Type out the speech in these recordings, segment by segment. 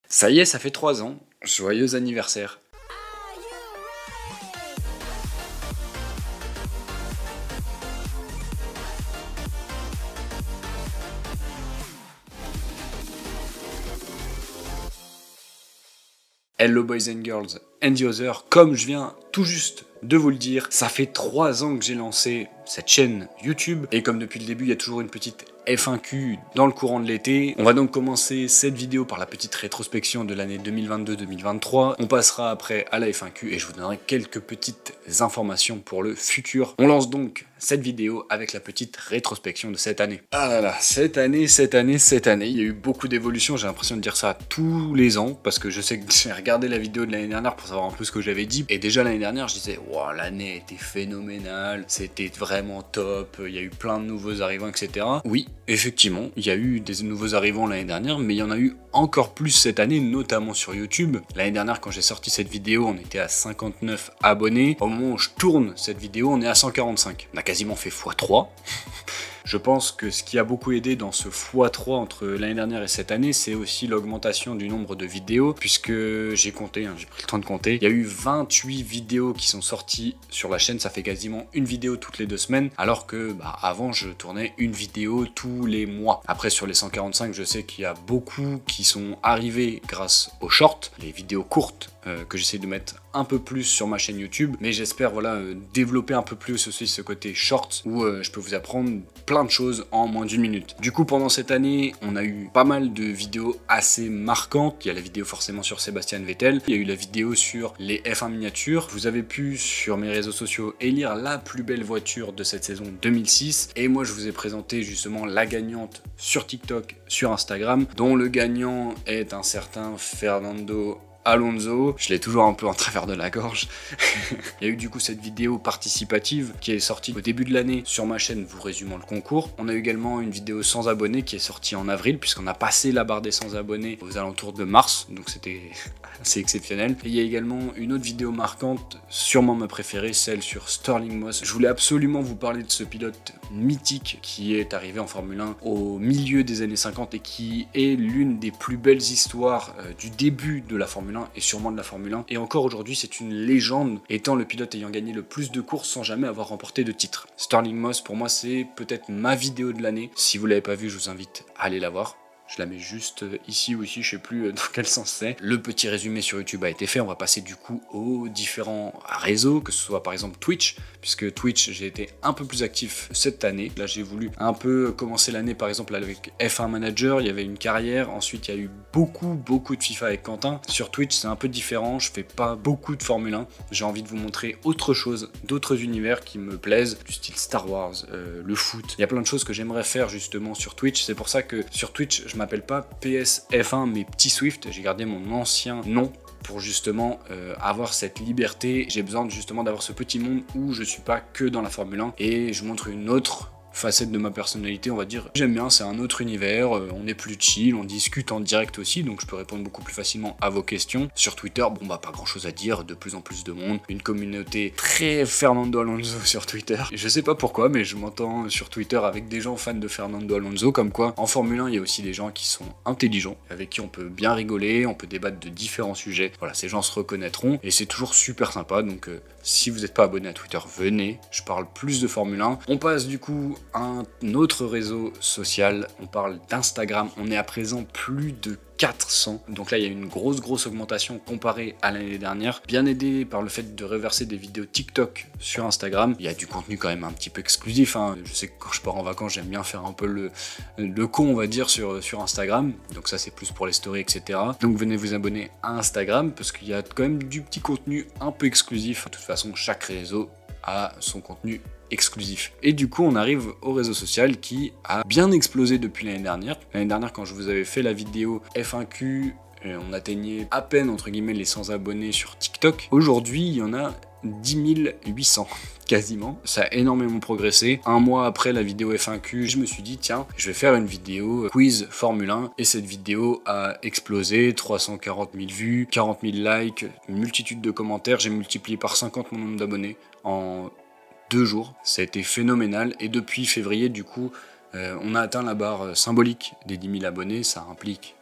Ça y est, ça fait 3 ans. Joyeux anniversaire. Hello boys and girls and the other, comme je viens tout juste de vous le dire, ça fait 3 ans que j'ai lancé cette chaîne YouTube, et comme depuis le début il y a toujours une petite F1Q dans le courant de l'été, on va donc commencer cette vidéo par la petite rétrospection de l'année 2022-2023, on passera après à la F1Q et je vous donnerai quelques petites informations pour le futur. On lance donc cette vidéo avec la petite rétrospection de cette année. Ah là là, cette année, il y a eu beaucoup d'évolutions, j'ai l'impression de dire ça tous les ans, parce que je sais que j'ai regardé la vidéo de l'année dernière pour savoir un peu ce que j'avais dit, et déjà l'année dernière je disais, wow, l'année était phénoménale, c'était vraiment top, il y a eu plein de nouveaux arrivants, etc. Oui, effectivement, il y a eu des nouveaux arrivants l'année dernière, mais il y en a eu encore plus cette année, notamment sur YouTube. L'année dernière, quand j'ai sorti cette vidéo, on était à 59 abonnés. Au moment où je tourne cette vidéo, on est à 145. On a quasiment fait x3. Je pense que ce qui a beaucoup aidé dans ce x3 entre l'année dernière et cette année, c'est aussi l'augmentation du nombre de vidéos, puisque j'ai compté, j'ai pris le temps de compter, il y a eu 28 vidéos qui sont sorties sur la chaîne, ça fait quasiment une vidéo toutes les 2 semaines, alors que avant je tournais une vidéo tous les mois. Après sur les 145, je sais qu'il y a beaucoup qui sont arrivés grâce aux shorts, les vidéos courtes que j'essaie de mettre un peu plus sur ma chaîne YouTube, mais j'espère développer un peu plus aussi ce côté short où je peux vous apprendre plein de choses en moins d'1 minute. Du coup, pendant cette année, on a eu pas mal de vidéos assez marquantes. Il y a la vidéo forcément sur Sébastien Vettel, il y a eu la vidéo sur les F1 miniatures. Vous avez pu sur mes réseaux sociaux élire la plus belle voiture de cette saison 2006, et moi je vous ai présenté justement la gagnante sur TikTok, sur Instagram, dont le gagnant est un certain Fernando Alonso, je l'ai toujours un peu en travers de la gorge. Il y a eu du coup cette vidéo participative qui est sortie au début de l'année sur ma chaîne vous résumant le concours. On a également une vidéo sans abonnés qui est sortie en avril, puisqu'on a passé la barre des 100 abonnés aux alentours de mars, donc c'était assez exceptionnel. Et il y a également une autre vidéo marquante, sûrement ma préférée, celle sur Stirling Moss. Je voulais absolument vous parler de ce pilote mythique qui est arrivé en Formule 1 au milieu des années 50 et qui est l'une des plus belles histoires du début de la Formule 1 et sûrement de la Formule 1. Et encore aujourd'hui, c'est une légende, étant le pilote ayant gagné le plus de courses sans jamais avoir remporté de titre. Stirling Moss, pour moi, c'est peut-être ma vidéo de l'année. Si vous l'avez pas vue, je vous invite à aller la voir. Je la mets juste ici ou ici, je sais plus dans quel sens c'est. Le petit résumé sur YouTube a été fait, on va passer du coup aux différents réseaux, que ce soit par exemple Twitch, puisque Twitch j'ai été un peu plus actif cette année. Là j'ai voulu un peu commencer l'année par exemple avec F1 Manager, il y avait une carrière, ensuite il y a eu beaucoup de FIFA avec Quentin. Sur Twitch c'est un peu différent, je fais pas beaucoup de Formule 1, j'ai envie de vous montrer autre chose, d'autres univers qui me plaisent, du style Star Wars, le foot. Il y a plein de choses que j'aimerais faire justement sur Twitch, c'est pour ça que sur Twitch je m'appelle pas PSF1 mais Petit Swift, j'ai gardé mon ancien nom pour justement avoir cette liberté. J'ai besoin justement d'avoir ce petit monde où je suis pas que dans la Formule 1 et je montre une autre facette de ma personnalité, on va dire. J'aime bien, c'est un autre univers, on est plus chill, on discute en direct aussi, donc je peux répondre beaucoup plus facilement à vos questions. Sur Twitter, pas grand chose à dire, de plus en plus de monde, une communauté très Fernando Alonso sur Twitter. Je sais pas pourquoi, mais je m'entends sur Twitter avec des gens fans de Fernando Alonso, comme quoi en Formule 1, il y a aussi des gens qui sont intelligents, avec qui on peut bien rigoler, on peut débattre de différents sujets. Voilà, ces gens se reconnaîtront, et c'est toujours super sympa, donc si vous n'êtes pas abonné à Twitter, venez, je parle plus de Formule 1. On passe du coup à un autre réseau social, on parle d'Instagram, on est à présent plus de 400, donc là il y a une grosse augmentation comparée à l'année dernière, bien aidé par le fait de reverser des vidéos TikTok sur Instagram. Il y a du contenu quand même un petit peu exclusif, je sais que quand je pars en vacances j'aime bien faire un peu le con on va dire sur Instagram, donc ça c'est plus pour les stories etc. Donc venez vous abonner à Instagram parce qu'il y a quand même du petit contenu un peu exclusif. De toute façon chaque réseau a son contenu exclusif. Et du coup on arrive au réseau social qui a bien explosé depuis l'année dernière. L'année dernière quand je vous avais fait la vidéo F1Q, on atteignait à peine entre guillemets les 100 abonnés sur TikTok. Aujourd'hui il y en a 10 800 quasiment, ça a énormément progressé. Un mois après la vidéo F1Q, je me suis dit tiens, je vais faire une vidéo quiz Formule 1 et cette vidéo a explosé, 340 000 vues, 40 000 likes, une multitude de commentaires, j'ai multiplié par 50 mon nombre d'abonnés en 2 jours, ça a été phénoménal et depuis février du coup on a atteint la barre symbolique des 10 000 abonnés, ça implique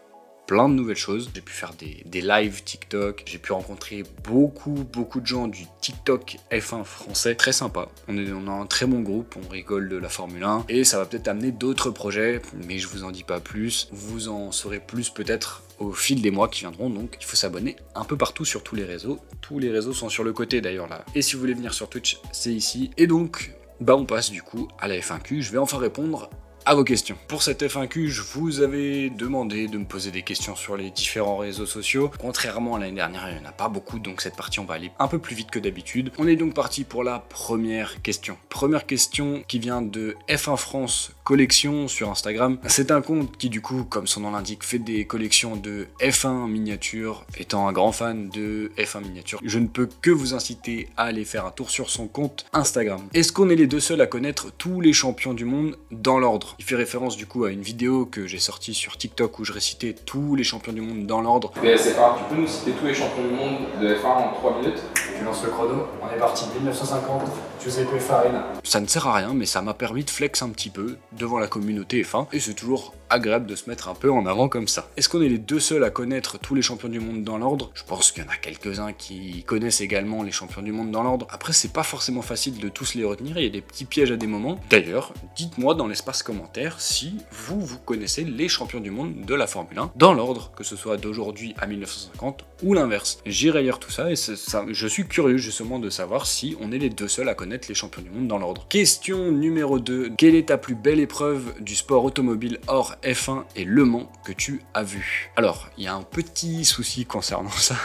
plein de nouvelles choses. J'ai pu faire des lives TikTok, j'ai pu rencontrer beaucoup de gens du TikTok F1 français, très sympa. On a un très bon groupe, on rigole de la Formule 1 et ça va peut-être amener d'autres projets, mais je vous en dis pas plus. Vous en saurez plus peut-être au fil des mois qui viendront, donc il faut s'abonner un peu partout sur tous les réseaux. Tous les réseaux sont sur le côté d'ailleurs là. Et si vous voulez venir sur Twitch, c'est ici. Et donc, on passe du coup à la F1Q. Je vais enfin répondre à vos questions. Pour cette F1Q, je vous avais demandé de me poser des questions sur les différents réseaux sociaux. Contrairement à l'année dernière, il n'y en a pas beaucoup, donc cette partie, on va aller un peu plus vite que d'habitude. On est donc parti pour la première question. Première question qui vient de F1 France Collection sur Instagram. C'est un compte qui, du coup, comme son nom l'indique, fait des collections de F1 miniatures. Étant un grand fan de F1 miniatures, je ne peux que vous inciter à aller faire un tour sur son compte Instagram. Est-ce qu'on est les deux seuls à connaître tous les champions du monde dans l'ordre? Il fait référence du coup à une vidéo que j'ai sortie sur TikTok où je récitais tous les champions du monde dans l'ordre. BSF1, tu peux nous citer tous les champions du monde de F1 en 3 minutes? Je lance le chrono, on est parti 1950, Giuseppe Farina. Ça ne sert à rien, mais ça m'a permis de flex un petit peu devant la communauté F1 et c'est toujours agréable de se mettre un peu en avant comme ça. Est-ce qu'on est les deux seuls à connaître tous les champions du monde dans l'ordre? Je pense qu'il y en a quelques-uns qui connaissent également les champions du monde dans l'ordre. Après, c'est pas forcément facile de tous les retenir, il y a des petits pièges à des moments. D'ailleurs, dites-moi dans l'espace commentaire si vous connaissez les champions du monde de la Formule 1 dans l'ordre, que ce soit d'aujourd'hui à 1950 ou l'inverse. J'irai lire tout ça et je suis curieux justement de savoir si on est les deux seuls à connaître les champions du monde dans l'ordre. Question numéro 2. Quelle est ta plus belle épreuve du sport automobile hors F1 et Le Mans que tu as vu? Alors, il y a un petit souci concernant ça,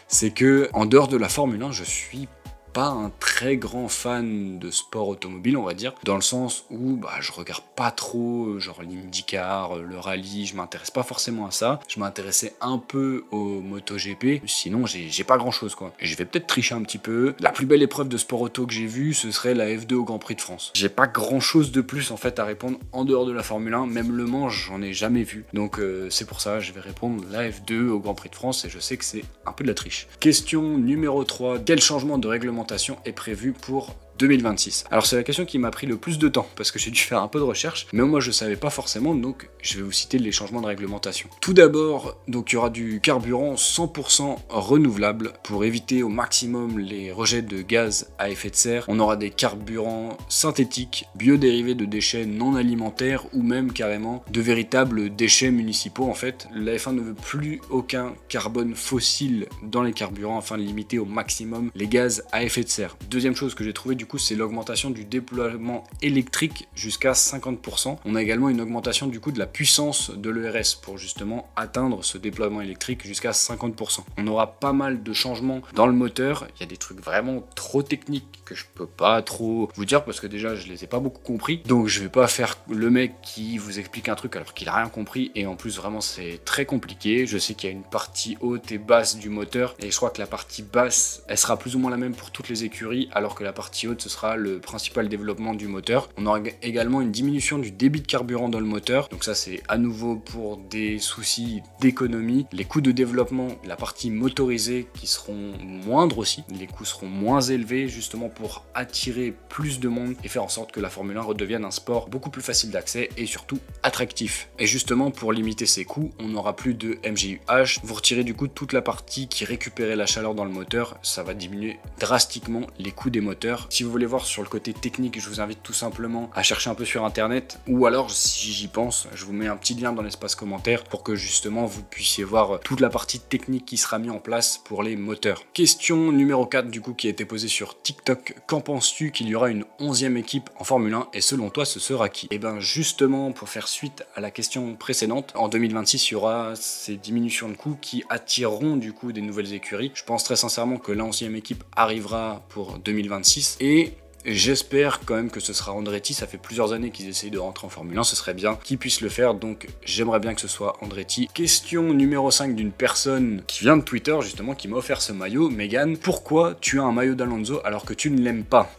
c'est que en dehors de la Formule 1, je suis pas un très grand fan de sport automobile, on va dire, dans le sens où je regarde pas trop genre l'IndyCar, le rallye, je m'intéresse pas forcément à ça. Je m'intéressais un peu au MotoGP, sinon j'ai pas grand chose quoi. Et je vais peut-être tricher un petit peu. La plus belle épreuve de sport auto que j'ai vue, ce serait la F2 au Grand Prix de France. J'ai pas grand chose de plus en fait à répondre en dehors de la Formule 1, même Le Mans j'en ai jamais vu. Donc c'est pour ça, je vais répondre la F2 au Grand Prix de France et je sais que c'est un peu de la triche. Question numéro 3. Quel changement de règlement est prévue pour 2026. Alors c'est la question qui m'a pris le plus de temps parce que j'ai dû faire un peu de recherche, mais moi je savais pas forcément, donc je vais vous citer les changements de réglementation. Tout d'abord, donc il y aura du carburant 100% renouvelable pour éviter au maximum les rejets de gaz à effet de serre. On aura des carburants synthétiques, biodérivés de déchets non alimentaires ou même carrément de véritables déchets municipaux. En fait, la F1 ne veut plus aucun carbone fossile dans les carburants afin de limiter au maximum les gaz à effet de serre. Deuxième chose que j'ai trouvé du coup, c'est l'augmentation du déploiement électrique jusqu'à 50%. On a également une augmentation du coup de la puissance de l'ERS pour justement atteindre ce déploiement électrique jusqu'à 50%. On aura pas mal de changements dans le moteur. Il y a des trucs vraiment trop techniques que je peux pas trop vous dire parce que déjà je les ai pas beaucoup compris. Donc je vais pas faire le mec qui vous explique un truc alors qu'il a rien compris et en plus vraiment c'est très compliqué. Je sais qu'il y a une partie haute et basse du moteur et je crois que la partie basse elle sera plus ou moins la même pour toutes les écuries alors que la partie haute ce sera le principal développement du moteur. On aura également une diminution du débit de carburant dans le moteur, donc ça c'est à nouveau pour des soucis d'économie. Les coûts de développement, la partie motorisée qui seront moindres aussi, les coûts seront moins élevés justement pour attirer plus de monde et faire en sorte que la Formule 1 redevienne un sport beaucoup plus facile d'accès et surtout attractif. Et justement pour limiter ces coûts, on n'aura plus de MGU-H, vous retirez du coup toute la partie qui récupérait la chaleur dans le moteur, ça va diminuer drastiquement les coûts des moteurs. Si vous voulez voir sur le côté technique, je vous invite tout simplement à chercher un peu sur internet ou alors si j'y pense, je vous mets un petit lien dans l'espace commentaire pour que justement vous puissiez voir toute la partie technique qui sera mise en place pour les moteurs. Question numéro 4 du coup qui a été posée sur TikTok. Qu'en penses-tu qu'il y aura une 11e équipe en Formule 1 et selon toi ce sera qui? Et bien justement pour faire suite à la question précédente, en 2026 il y aura ces diminutions de coûts qui attireront du coup des nouvelles écuries. Je pense très sincèrement que la 11e équipe arrivera pour 2026 et j'espère quand même que ce sera Andretti, ça fait plusieurs années qu'ils essayent de rentrer en Formule 1, ce serait bien qu'ils puissent le faire, donc j'aimerais bien que ce soit Andretti. Question numéro 5 d'une personne qui vient de Twitter justement, qui m'a offert ce maillot. Megan, pourquoi tu as un maillot d'Alonso alors que tu ne l'aimes pas?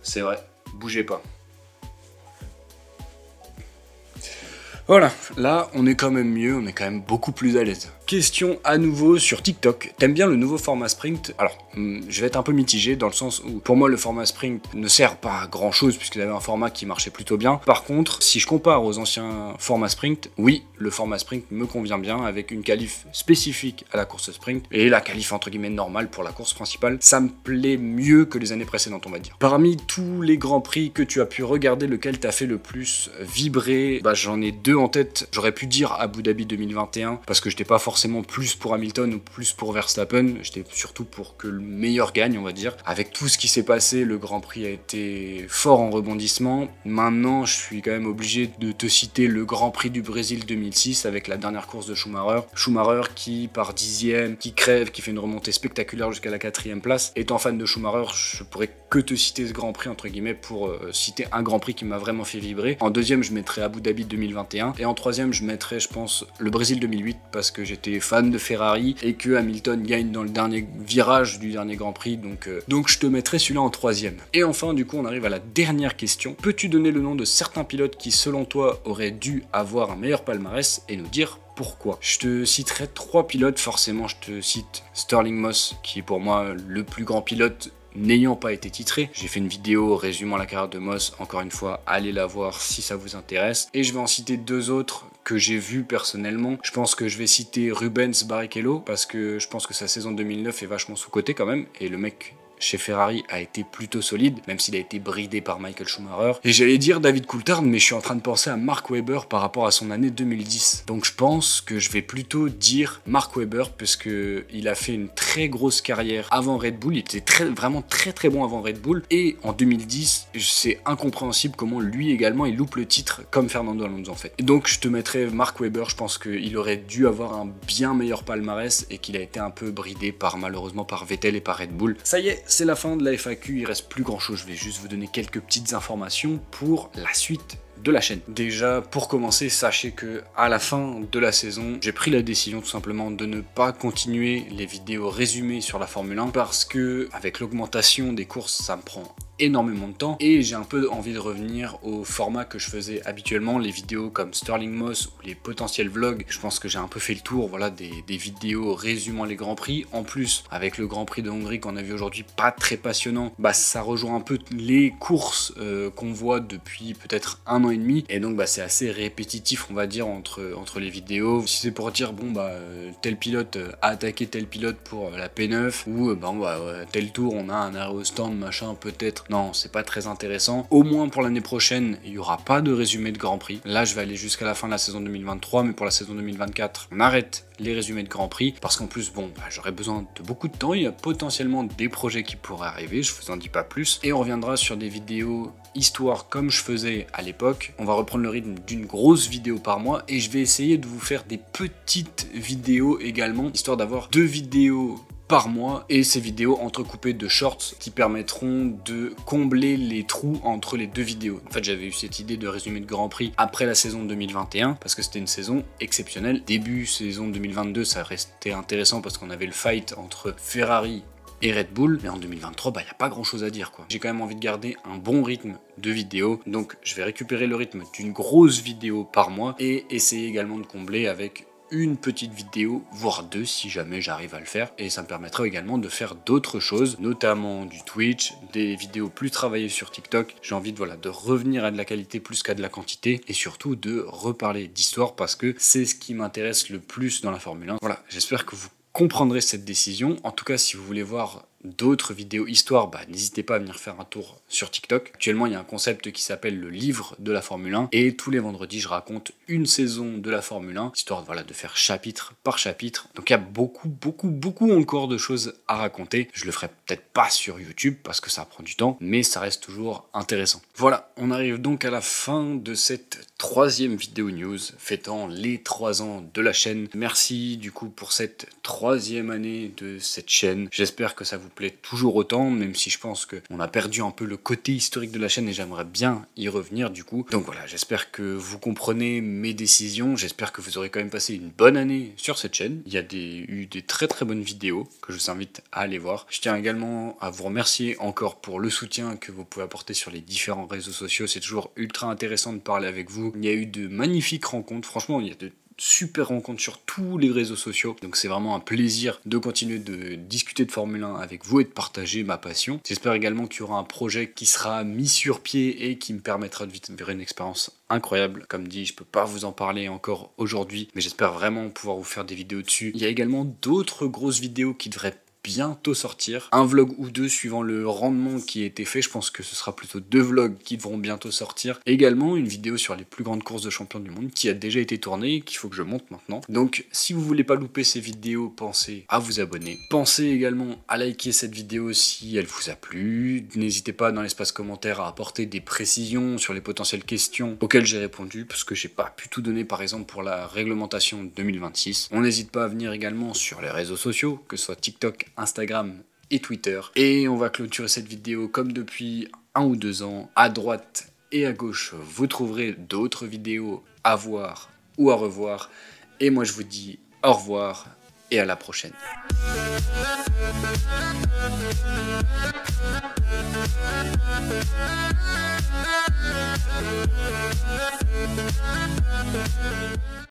C'est vrai, bougez pas. Voilà, là on est quand même mieux, on est quand même beaucoup plus à l'aise. Question à nouveau sur TikTok. T'aimes bien le nouveau format sprint? Alors, je vais être un peu mitigé dans le sens où pour moi le format sprint ne sert pas à grand chose puisqu'il avait un format qui marchait plutôt bien. Par contre, si je compare aux anciens formats sprint, oui, le format sprint me convient bien avec une qualif spécifique à la course sprint et la qualif entre guillemets normale pour la course principale. Ça me plaît mieux que les années précédentes, on va dire. Parmi tous les grands prix que tu as pu regarder, lequel t'a fait le plus vibrer? Bah, j'en ai deux en tête. J'aurais pu dire Abu Dhabi 2021 parce que j'étais pas forcément plus pour Hamilton ou plus pour Verstappen, j'étais surtout pour que le meilleur gagne, on va dire. Avec tout ce qui s'est passé, le Grand Prix a été fort en rebondissement. Maintenant, je suis quand même obligé de te citer le Grand Prix du Brésil 2006 avec la dernière course de Schumacher. Schumacher qui, par dixième, qui crève, qui fait une remontée spectaculaire jusqu'à la 4e place. Étant fan de Schumacher, je pourrais que te citer ce Grand Prix, entre guillemets, pour citer un Grand Prix qui m'a vraiment fait vibrer. En deuxième, je mettrais Abu Dhabi 2021. Et en troisième, je mettrais, je pense, le Brésil 2008 parce que j'étais fan de Ferrari et que Hamilton gagne dans le dernier virage du dernier Grand Prix, donc je te mettrai celui-là en troisième. Et enfin, du coup, on arrive à la dernière question. Peux-tu donner le nom de certains pilotes qui, selon toi, auraient dû avoir un meilleur palmarès et nous dire pourquoi? Je te citerai 3 pilotes, forcément je te cite Stirling Moss, qui est pour moi le plus grand pilote n'ayant pas été titré. J'ai fait une vidéo résumant la carrière de Moss, encore une fois, allez la voir si ça vous intéresse. Et je vais en citer 2 autres que j'ai vus personnellement. Je pense que je vais citer Rubens Barrichello, parce que je pense que sa saison 2009 est vachement sous-cotée quand même, et le mec chez Ferrari a été plutôt solide, même s'il a été bridé par Michael Schumacher. Et j'allais dire David Coulthard, mais je suis en train de penser à Mark Webber par rapport à son année 2010. Donc je pense que je vais plutôt dire Mark Webber, puisque il a fait une très grosse carrière avant Red Bull, il était vraiment très bon avant Red Bull, et en 2010, c'est incompréhensible comment lui également il loupe le titre comme Fernando Alonso en fait. Et donc je te mettrais Mark Webber, je pense qu'il aurait dû avoir un bien meilleur palmarès et qu'il a été un peu bridé malheureusement par Vettel et par Red Bull. Ça y est, c'est la fin de la FAQ, il reste plus grand chose, je vais juste vous donner quelques petites informations pour la suite de la chaîne. Déjà, pour commencer, sachez que à la fin de la saison, j'ai pris la décision tout simplement de ne pas continuer les vidéos résumées sur la Formule 1 parce que avec l'augmentation des courses, ça me prend énormément de temps et j'ai un peu envie de revenir au format que je faisais habituellement, les vidéos comme Stirling Moss ou les potentiels vlogs. Je pense que j'ai un peu fait le tour, voilà, des vidéos résumant les Grands Prix. En plus, avec le Grand Prix de Hongrie qu'on a vu aujourd'hui, pas très passionnant, bah ça rejoint un peu les courses qu'on voit depuis peut-être 1 an et demi, et donc bah c'est assez répétitif, on va dire, entre les vidéos. Si c'est pour dire bon bah tel pilote a attaqué tel pilote pour la P9 ou tel tour on a un arrêt au stand machin, peut-être. Non, c'est pas très intéressant. Au moins pour l'année prochaine, il n'y aura pas de résumé de Grand Prix. Là, je vais aller jusqu'à la fin de la saison 2023, mais pour la saison 2024, on arrête les résumés de Grand Prix, parce qu'en plus, bon, j'aurai besoin de beaucoup de temps, il y a potentiellement des projets qui pourraient arriver, je vous en dis pas plus, et on reviendra sur des vidéos histoire comme je faisais à l'époque. On va reprendre le rythme d'une grosse vidéo par mois, et je vais essayer de vous faire des petites vidéos également, histoire d'avoir 2 vidéos par mois et ces vidéos entrecoupées de shorts qui permettront de combler les trous entre les 2 vidéos. En fait, j'avais eu cette idée de résumé de Grand Prix après la saison 2021 parce que c'était une saison exceptionnelle. Début saison 2022, ça restait intéressant parce qu'on avait le fight entre Ferrari et Red Bull, mais en 2023, bah, y a pas grand chose à dire, quoi. J'ai quand même envie de garder un bon rythme de vidéos, donc je vais récupérer le rythme d'une grosse vidéo par mois et essayer également de combler avec une petite vidéo, voire 2 si jamais j'arrive à le faire, et ça me permettra également de faire d'autres choses, notamment du Twitch, des vidéos plus travaillées sur TikTok. J'ai envie de revenir à de la qualité plus qu'à de la quantité, et surtout de reparler d'histoire parce que c'est ce qui m'intéresse le plus dans la Formule 1. Voilà, j'espère que vous comprendrez cette décision. En tout cas, si vous voulez voir d'autres vidéos histoire, bah, n'hésitez pas à venir faire un tour sur TikTok. Actuellement, il y a un concept qui s'appelle le livre de la Formule 1 et tous les vendredis, je raconte une saison de la Formule 1, histoire de faire chapitre par chapitre. Donc il y a beaucoup encore de choses à raconter. Je le ferai peut-être pas sur YouTube parce que ça prend du temps, mais ça reste toujours intéressant. Voilà, on arrive donc à la fin de cette 3e vidéo news fêtant les 3 ans de la chaîne. Merci du coup pour cette 3e année de cette chaîne. J'espère que ça vous plaît toujours autant, même si je pense qu'on a perdu un peu le côté historique de la chaîne et j'aimerais bien y revenir du coup. Donc voilà, j'espère que vous comprenez mes décisions, j'espère que vous aurez quand même passé une bonne année sur cette chaîne. Il y a eu des très bonnes vidéos que je vous invite à aller voir. Je tiens également à vous remercier encore pour le soutien que vous pouvez apporter sur les différents réseaux sociaux, c'est toujours ultra intéressant de parler avec vous. Il y a eu de magnifiques rencontres, franchement il y a de super rencontres sur tous les réseaux sociaux. Donc c'est vraiment un plaisir de continuer de discuter de Formule 1 avec vous et de partager ma passion. J'espère également qu'il y aura un projet qui sera mis sur pied et qui me permettra de vivre une expérience incroyable. Comme dit, je peux pas vous en parler encore aujourd'hui, mais j'espère vraiment pouvoir vous faire des vidéos dessus. Il y a également d'autres grosses vidéos qui devraient bientôt sortir, un vlog ou deux suivant le rendement qui a été fait. Je pense que ce sera plutôt 2 vlogs qui devront bientôt sortir. Également une vidéo sur les plus grandes courses de champions du monde qui a déjà été tournée et qu'il faut que je monte maintenant. Donc si vous voulez pas louper ces vidéos, pensez à vous abonner. Pensez également à liker cette vidéo si elle vous a plu. N'hésitez pas dans l'espace commentaire à apporter des précisions sur les potentielles questions auxquelles j'ai répondu, parce que j'ai pas pu tout donner par exemple pour la réglementation 2026. On n'hésite pas à venir également sur les réseaux sociaux, que ce soit TikTok, Instagram et Twitter. Et on va clôturer cette vidéo comme depuis 1 ou 2 ans. À droite et à gauche, vous trouverez d'autres vidéos à voir ou à revoir. Et moi je vous dis au revoir et à la prochaine.